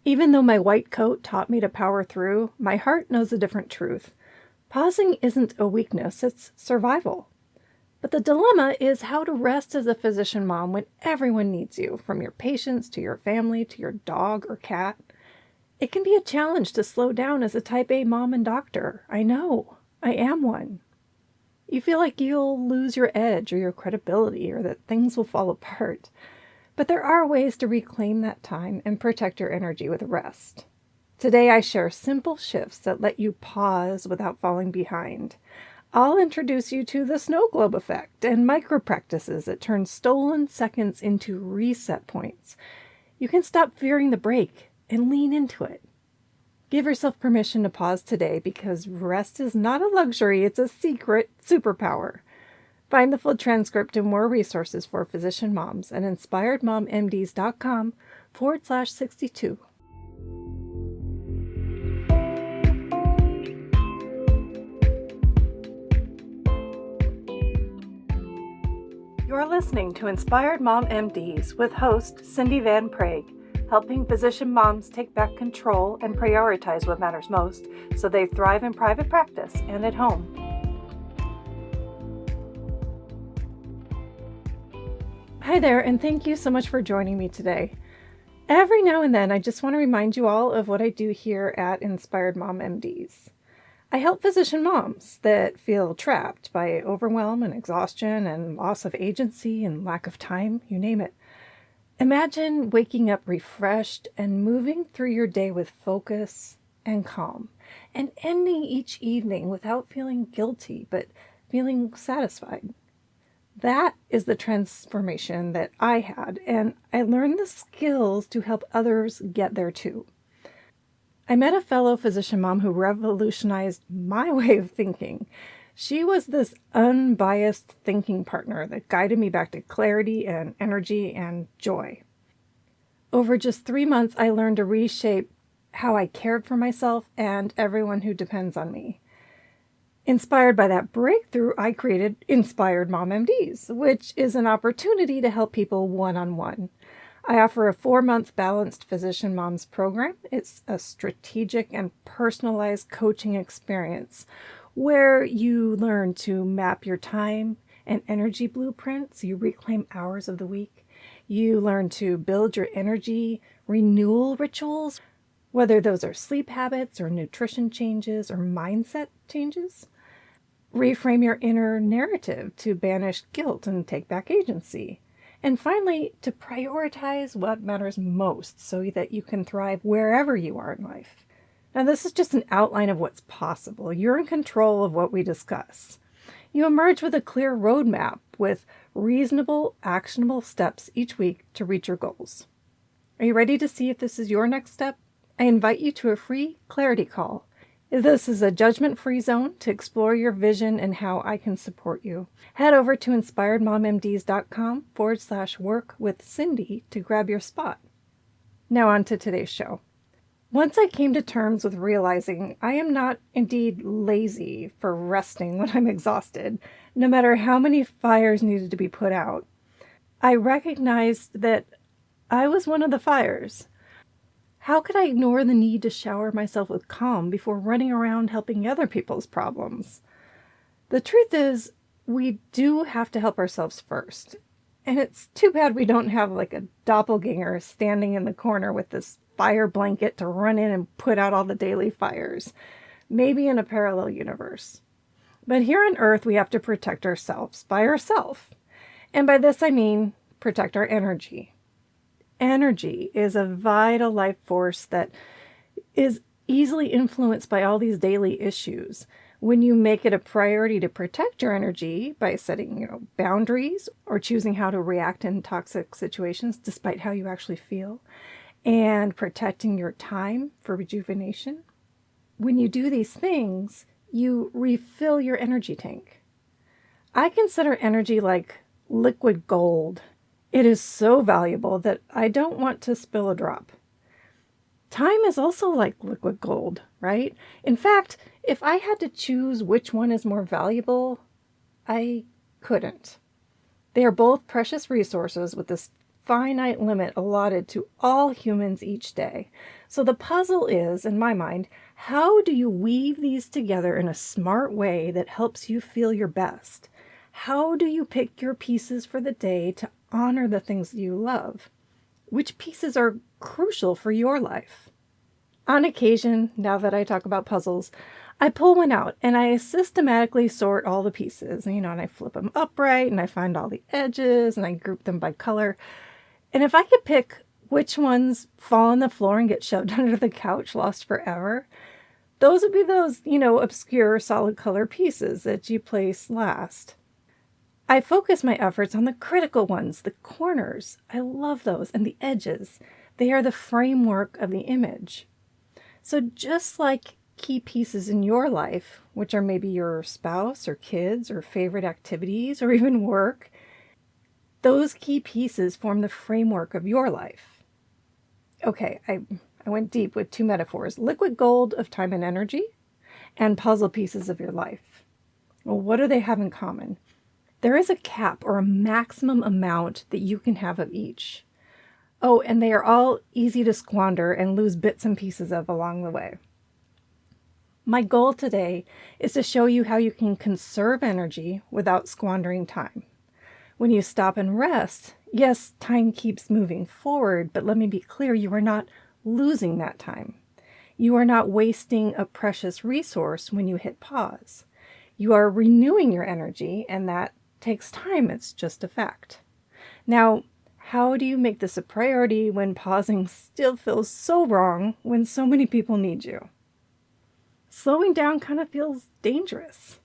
Even though my white coat taught me to power through, my heart knows a different truth. Pausing isn't a weakness, it's survival. But the dilemma is how to rest as a physician mom when everyone needs you, from your patients to your family to your dog or cat. It can be a challenge to slow down as a type A mom and doctor. I know. I am one. You feel like you'll lose your edge or your credibility or that things will fall apart. But there are ways to reclaim that time and protect your energy with rest. Today I share simple shifts that let you pause without falling behind. I'll introduce you to the snow globe effect and micro practices that turn stolen seconds into reset points. You can stop fearing the break and lean into it. Give yourself permission to pause today because rest is not a luxury, it's a secret superpower. Find the full transcript and more resources for physician moms at inspiredmommds.com/62. You're listening to Inspired Mom MDs with host Cindy Van Prague, helping physician moms take back control and prioritize what matters most so they thrive in private practice and at home. Hi there, and thank you so much for joining me today. Every now and then, I just want to remind you all of what I do here at Inspired Mom MDs. I help physician moms that feel trapped by overwhelm and exhaustion and loss of agency and lack of time, you name it. Imagine waking up refreshed and moving through your day with focus and calm, and ending each evening without feeling guilty, but feeling satisfied. That is the transformation that I had, and I learned the skills to help others get there too. I met a fellow physician mom who revolutionized my way of thinking. She was this unbiased thinking partner that guided me back to clarity and energy and joy. Over just 3 months, I learned to reshape how I cared for myself and everyone who depends on me. Inspired by that breakthrough, I created Inspired Mom MDs, which is an opportunity to help people one-on-one. I offer a 4-month balanced physician moms program. It's a strategic and personalized coaching experience where you learn to map your time and energy blueprints. You reclaim hours of the week. You learn to build your energy renewal rituals, whether those are sleep habits or nutrition changes or mindset changes. Reframe your inner narrative to banish guilt and take back agency. And finally, to prioritize what matters most so that you can thrive wherever you are in life. Now, this is just an outline of what's possible. You're in control of what we discuss. You emerge with a clear roadmap with reasonable, actionable steps each week to reach your goals. Are you ready to see if this is your next step? I invite you to a free clarity call. This is a judgment-free zone to explore your vision and how I can support you. Head over to inspiredmommds.com/work-with-Cindy to grab your spot. Now on to today's show. Once I came to terms with realizing I am not indeed lazy for resting when I'm exhausted, no matter how many fires needed to be put out, I recognized that I was one of the fires. How could I ignore the need to shower myself with calm before running around helping other people's problems? The truth is, we do have to help ourselves first. And it's too bad we don't have like a doppelganger standing in the corner with this fire blanket to run in and put out all the daily fires. Maybe in a parallel universe. But here on Earth, we have to protect ourselves by ourselves. And by this I mean protect our energy. Energy is a vital life force that is easily influenced by all these daily issues. When you make it a priority to protect your energy by setting, boundaries or choosing how to react in toxic situations despite how you actually feel, and protecting your time for rejuvenation, when you do these things, you refill your energy tank. I consider energy like liquid gold. It is so valuable that I don't want to spill a drop. Time is also like liquid gold, right? In fact, if I had to choose which one is more valuable, I couldn't. They are both precious resources with this finite limit allotted to all humans each day. So the puzzle is, in my mind, how do you weave these together in a smart way that helps you feel your best? How do you pick your pieces for the day to honor the things you love? Which pieces are crucial for your life? On occasion, now that I talk about puzzles, I pull one out and I systematically sort all the pieces, and I flip them upright and I find all the edges and I group them by color. And if I could pick which ones fall on the floor and get shoved under the couch, lost forever, those would be those, obscure solid color pieces that you place last. I focus my efforts on the critical ones, the corners. I love those, and the edges. They are the framework of the image. So just like key pieces in your life, which are maybe your spouse or kids or favorite activities or even work, those key pieces form the framework of your life. Okay, I went deep with two metaphors: liquid gold of time and energy and puzzle pieces of your life. Well, what do they have in common? There is a cap or a maximum amount that you can have of each. Oh, and they are all easy to squander and lose bits and pieces of along the way. My goal today is to show you how you can conserve energy without squandering time. When you stop and rest, yes, time keeps moving forward, but let me be clear, you are not losing that time. You are not wasting a precious resource when you hit pause. You are renewing your energy, and that takes time. It's just a fact. Now, how do you make this a priority when pausing still feels so wrong when so many people need you? Slowing down kind of feels dangerous.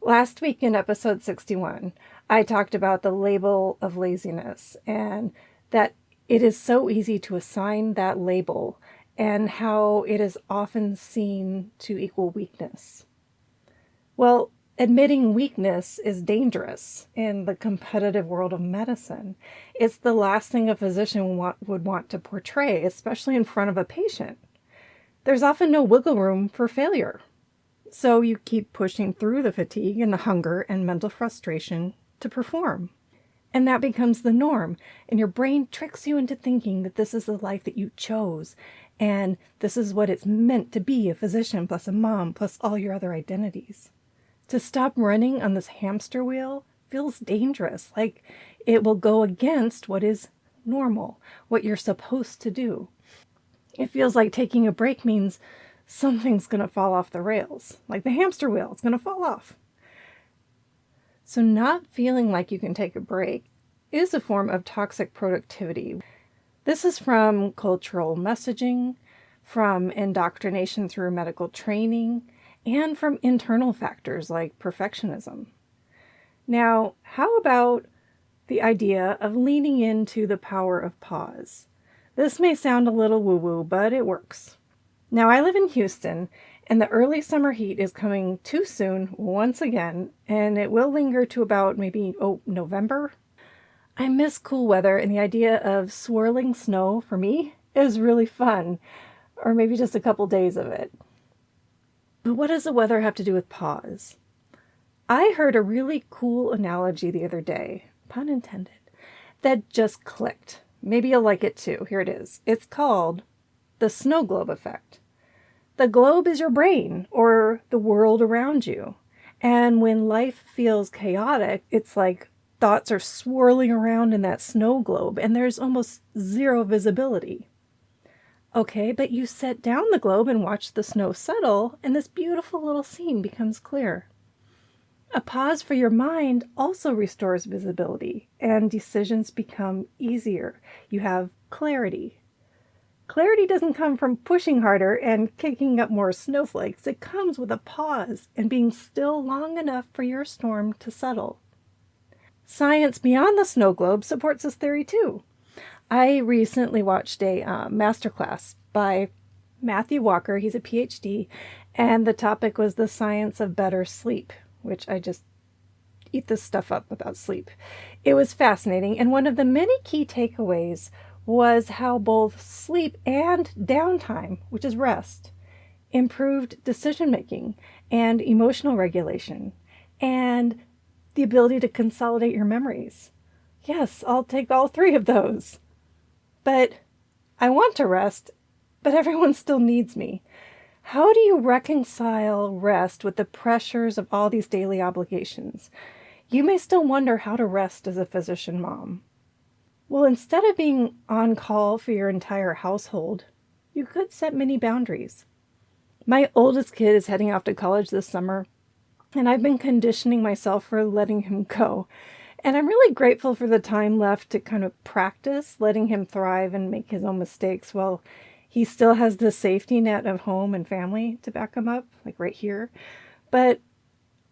Last week in episode 61, I talked about the label of laziness and that it is so easy to assign that label and how it is often seen to equal weakness. Well, admitting weakness is dangerous in the competitive world of medicine. It's the last thing a physician would want to portray, especially in front of a patient. There's often no wiggle room for failure. So you keep pushing through the fatigue and the hunger and mental frustration to perform. And that becomes the norm. And your brain tricks you into thinking that this is the life that you chose. And this is what it's meant to be: a physician plus a mom plus all your other identities. To stop running on this hamster wheel feels dangerous, like it will go against what is normal, what you're supposed to do. It feels like taking a break means something's going to fall off the rails, like the hamster wheel, it's going to fall off. So not feeling like you can take a break is a form of toxic productivity. This is from cultural messaging, from indoctrination through medical training, and from internal factors like perfectionism. Now, how about the idea of leaning into the power of pause? This may sound a little woo-woo, but it works. Now, I live in Houston, and the early summer heat is coming too soon once again, and it will linger to about maybe, November. I miss cool weather, and the idea of swirling snow for me is really fun, or maybe just a couple days of it. But what does the weather have to do with pause? I heard a really cool analogy the other day, pun intended, that just clicked. Maybe you'll like it too. Here it is. It's called the snow globe effect. The globe is your brain or the world around you. And when life feels chaotic, it's like thoughts are swirling around in that snow globe and there's almost zero visibility. Okay, but you set down the globe and watch the snow settle, and this beautiful little scene becomes clear. A pause for your mind also restores visibility, and decisions become easier. You have clarity. Clarity doesn't come from pushing harder and kicking up more snowflakes. It comes with a pause and being still long enough for your storm to settle. Science beyond the snow globe supports this theory too. I recently watched a masterclass by Matthew Walker. He's a PhD, and the topic was the science of better sleep, which I just eat this stuff up about sleep. It was fascinating, and one of the many key takeaways was how both sleep and downtime, which is rest, improved decision-making and emotional regulation, and the ability to consolidate your memories. Yes, I'll take all three of those. But I want to rest, but everyone still needs me. How do you reconcile rest with the pressures of all these daily obligations? You may still wonder how to rest as a physician mom. Well, instead of being on call for your entire household, you could set mini boundaries. My oldest kid is heading off to college this summer, and I've been conditioning myself for letting him go. And I'm really grateful for the time left to kind of practice letting him thrive and make his own mistakes while he still has the safety net of home and family to back him up, like right here. But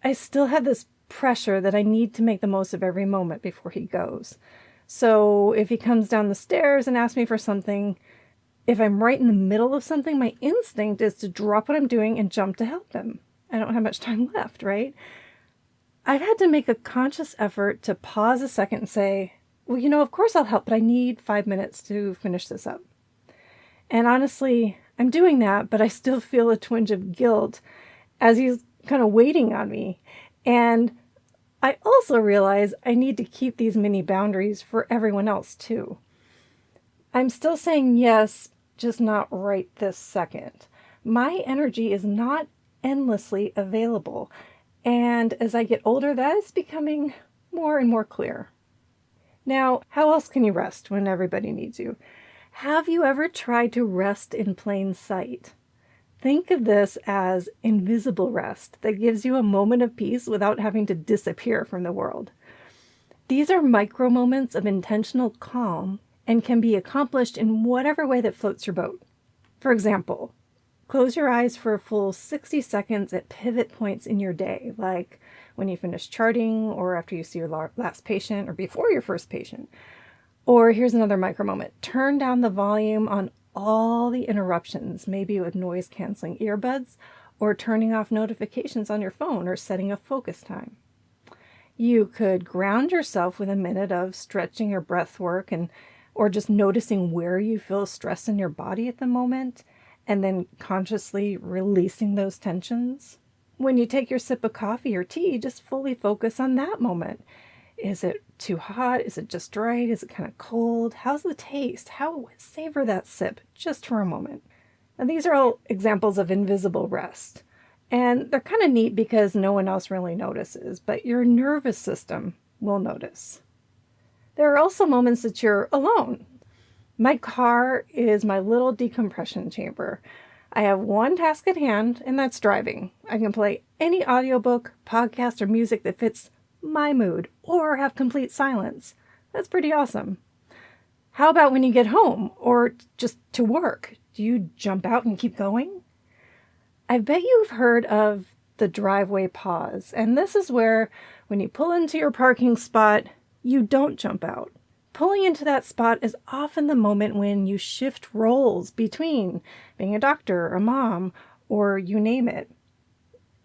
I still have this pressure that I need to make the most of every moment before he goes. So if he comes down the stairs and asks me for something, if I'm right in the middle of something, my instinct is to drop what I'm doing and jump to help him. I don't have much time left, right? I've had to make a conscious effort to pause a second and say, well, of course I'll help, but I need 5 minutes to finish this up. And honestly, I'm doing that, but I still feel a twinge of guilt as he's kind of waiting on me. And I also realize I need to keep these mini boundaries for everyone else too. I'm still saying yes, just not right this second. My energy is not endlessly available. And as I get older, that is becoming more and more clear. Now, how else can you rest when everybody needs you? Have you ever tried to rest in plain sight? Think of this as invisible rest that gives you a moment of peace without having to disappear from the world. These are micro moments of intentional calm and can be accomplished in whatever way that floats your boat. For example, close your eyes for a full 60 seconds at pivot points in your day, like when you finish charting or after you see your last patient or before your first patient. Or here's another micro moment. Turn down the volume on all the interruptions, maybe with noise-canceling earbuds or turning off notifications on your phone or setting a focus time. You could ground yourself with a minute of stretching or breath work or just noticing where you feel stress in your body at the moment, and then consciously releasing those tensions. When you take your sip of coffee or tea, just fully focus on that moment. Is it too hot? Is it just right? Is it kind of cold? How's the taste? Savor that sip just for a moment. And these are all examples of invisible rest. And they're kind of neat because no one else really notices, but your nervous system will notice. There are also moments that you're alone. My car is my little decompression chamber. I have one task at hand, and that's driving. I can play any audiobook, podcast, or music that fits my mood, or have complete silence. That's pretty awesome. How about when you get home, or just to work? Do you jump out and keep going? I bet you've heard of the driveway pause, and this is where, when you pull into your parking spot, you don't jump out. Pulling into that spot is often the moment when you shift roles between being a doctor, a mom, or you name it.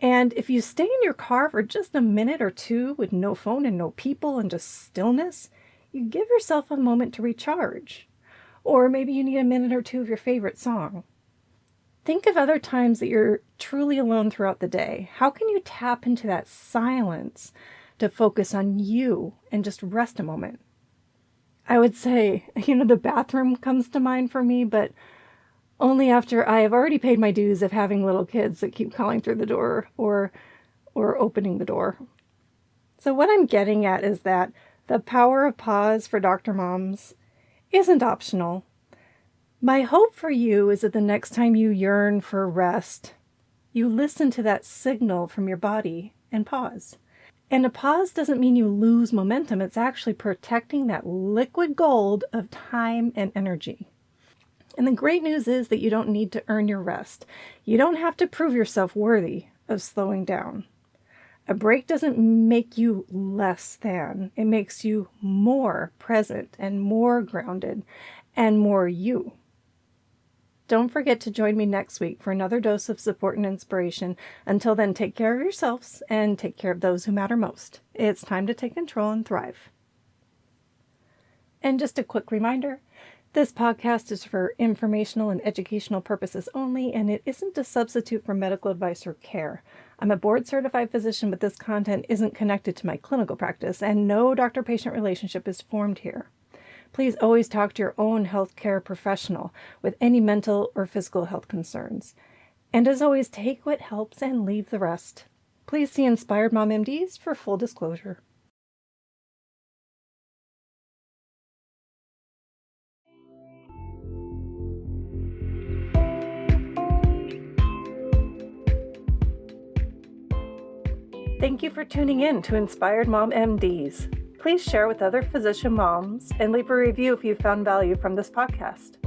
And if you stay in your car for just a minute or two with no phone and no people and just stillness, you give yourself a moment to recharge. Or maybe you need a minute or two of your favorite song. Think of other times that you're truly alone throughout the day. How can you tap into that silence to focus on you and just rest a moment? I would say, the bathroom comes to mind for me, but only after I have already paid my dues of having little kids that keep calling through the door or opening the door. So what I'm getting at is that the power of pause for Dr. Moms isn't optional. My hope for you is that the next time you yearn for rest, you listen to that signal from your body and pause. And a pause doesn't mean you lose momentum. It's actually protecting that liquid gold of time and energy. And the great news is that you don't need to earn your rest. You don't have to prove yourself worthy of slowing down. A break doesn't make you less than. It makes you more present and more grounded and more you. Don't forget to join me next week for another dose of support and inspiration. Until then, take care of yourselves and take care of those who matter most. It's time to take control and thrive. And just a quick reminder, This podcast is for informational and educational purposes only, and it isn't a substitute for medical advice or care. I'm a board-certified physician, but this content isn't connected to my clinical practice, and no doctor-patient relationship is formed here. Please always talk to your own healthcare professional with any mental or physical health concerns. And as always, take what helps and leave the rest. Please see Inspired Mom MDs for full disclosure. Thank you for tuning in to Inspired Mom MDs. Please share with other physician moms and leave a review if you found value from this podcast.